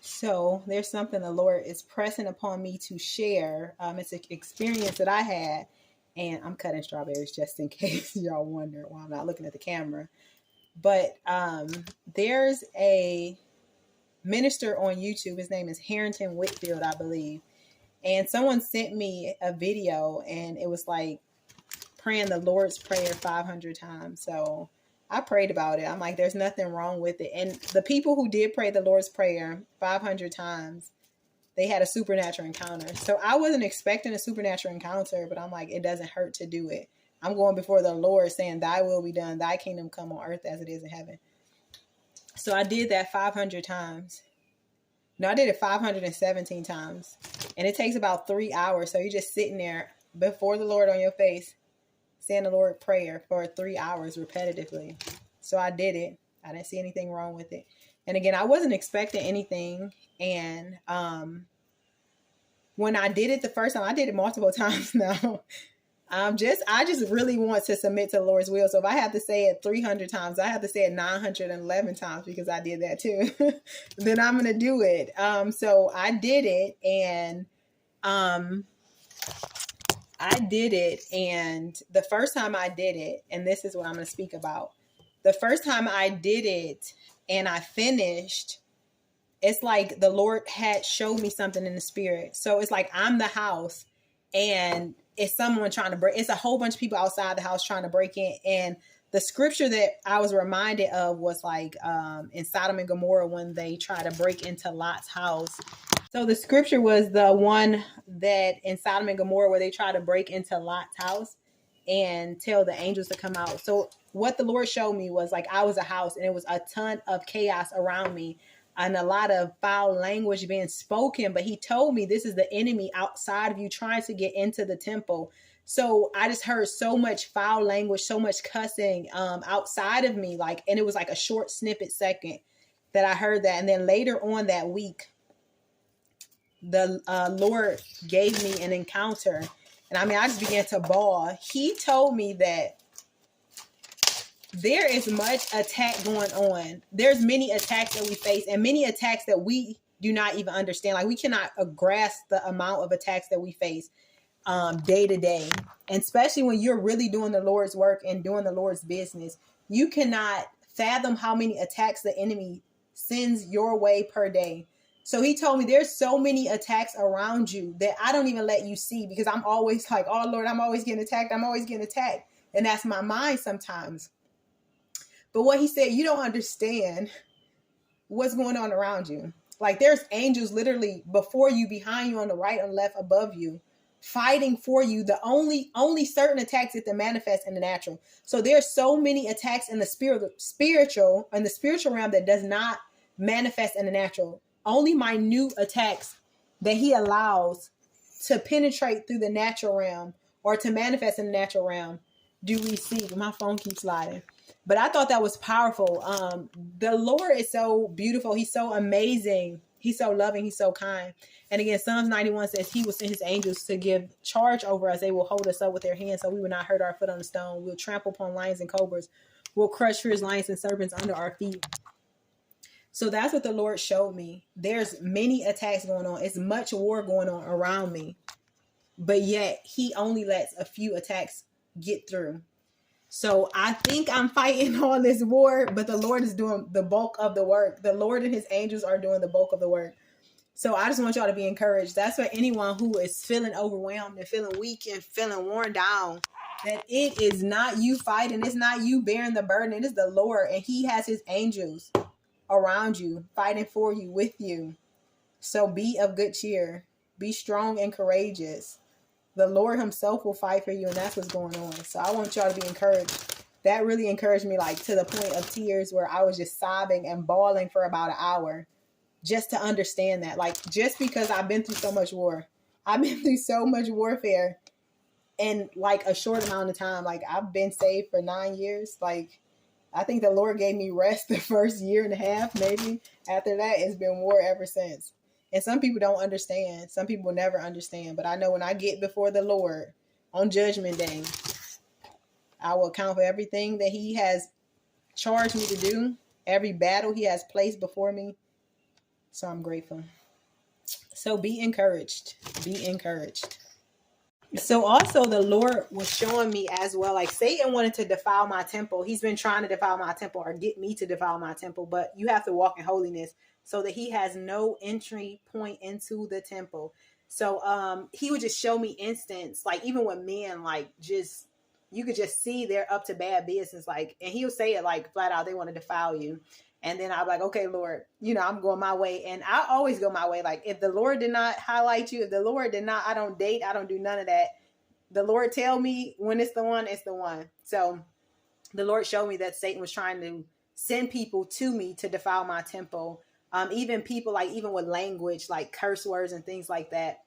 So there's something the Lord is pressing upon me to share. It's an experience that I had, and I'm cutting strawberries just in case y'all wonder why I'm not looking at the camera. But there's a minister on YouTube. His name is Harrington Whitfield, I believe. And someone sent me a video, and it was like praying the Lord's Prayer 500 times. So I prayed about it. I'm like, there's nothing wrong with it. And the people who did pray the Lord's Prayer 500 times, they had a supernatural encounter. So I wasn't expecting a supernatural encounter, but I'm like, it doesn't hurt to do it. I'm going before the Lord saying, thy will be done, thy kingdom come on earth as it is in heaven. So I did that 500 times. No, I did it 517 times. And it takes about 3 hours. So you're just sitting there before the Lord on your face, saying the Lord prayer for 3 hours repetitively. So I did it. I didn't see anything wrong with it. And again, I wasn't expecting anything. And when I did it the first time, I did it multiple times now. I just really want to submit to the Lord's will. So if I have to say it 300 times, I have to say it 911 times because I did that too. Then I'm going to do it. So I did it, and the first time I did it, and this is what I'm going to speak about. The first time I did it and I finished, it's like the Lord had showed me something in the spirit. So it's like I'm the house, and it's someone trying to break. It's a whole bunch of people outside the house trying to break in. And the scripture that I was reminded of was like in Sodom and Gomorrah when they try to break into Lot's house. So the scripture was the one that in Sodom and Gomorrah where they try to break into Lot's house and tell the angels to come out. So what the Lord showed me was like I was a house, and it was a ton of chaos around me and a lot of foul language being spoken. But he told me this is the enemy outside of you trying to get into the temple. So I just heard so much foul language, so much cussing outside of me. And it was like a short snippet second that I heard that. And then later on that week, the Lord gave me an encounter. And I just began to bawl. He told me that there is much attack going on. There's many attacks that we face, and many attacks that we do not even understand. Like we cannot grasp the amount of attacks that we face day to day. And especially when you're really doing the Lord's work and doing the Lord's business, you cannot fathom how many attacks the enemy sends your way per day. So he told me there's so many attacks around you that I don't even let you see, because I'm always like, oh Lord, I'm always getting attacked. I'm always getting attacked. And that's my mind sometimes. But what he said, you don't understand what's going on around you. Like there's angels literally before you, behind you, on the right and left, above you, fighting for you. The only certain attacks that manifest in the natural. So there's so many attacks in the spiritual realm that does not manifest in the natural. Only minute attacks that he allows to penetrate through the natural realm or to manifest in the natural realm do we see. My phone keeps sliding. But I thought that was powerful. The Lord is so beautiful. He's so amazing. He's so loving. He's so kind. And again, Psalms 91 says he will send his angels to give charge over us. They will hold us up with their hands so we will not hurt our foot on the stone. We'll trample upon lions and cobras. We'll crush fierce lions and serpents under our feet. So that's what the Lord showed me. There's many attacks going on. It's much war going on around me. But yet he only lets a few attacks get through. So I think I'm fighting all this war, but the Lord is doing the bulk of the work. The Lord and his angels are doing the bulk of the work. So I just want y'all to be encouraged. That's for anyone who is feeling overwhelmed and feeling weak and feeling worn down, that it is not you fighting. It's not you bearing the burden. It is the Lord, and he has his angels around you, fighting for you, with you. So be of good cheer. Be strong and courageous. The Lord himself will fight for you, and that's what's going on. So I want y'all to be encouraged. That really encouraged me, like to the point of tears, where I was just sobbing and bawling for about an hour just to understand that. Like, just because I've been through so much war. I've been through so much warfare in like a short amount of time. Like, I've been saved for 9 years. Like, I think the Lord gave me rest the first year and a half, maybe. After that, it's been war ever since. And some people don't understand. Some people will never understand. But I know when I get before the Lord on Judgment Day, I will account for everything that he has charged me to do, every battle he has placed before me. So I'm grateful. So be encouraged. Be encouraged. So also the Lord was showing me as well, like Satan wanted to defile my temple. He's been trying to defile my temple or get me to defile my temple, but you have to walk in holiness so that he has no entry point into the temple. So he would just show me instance, like even with men, like just you could just see they're up to bad business, like, and he'll say it like flat out, they want to defile you. And then I'm like, okay, Lord, I'm going my way. And I always go my way. Like if the Lord did not highlight you, if the Lord did not, I don't date, I don't do none of that. The Lord tell me when it's the one, it's the one. So the Lord showed me that Satan was trying to send people to me to defile my temple. Even people like, even with language, like curse words and things like that.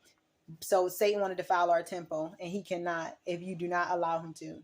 So Satan wanted to defile our temple, and he cannot if you do not allow him to.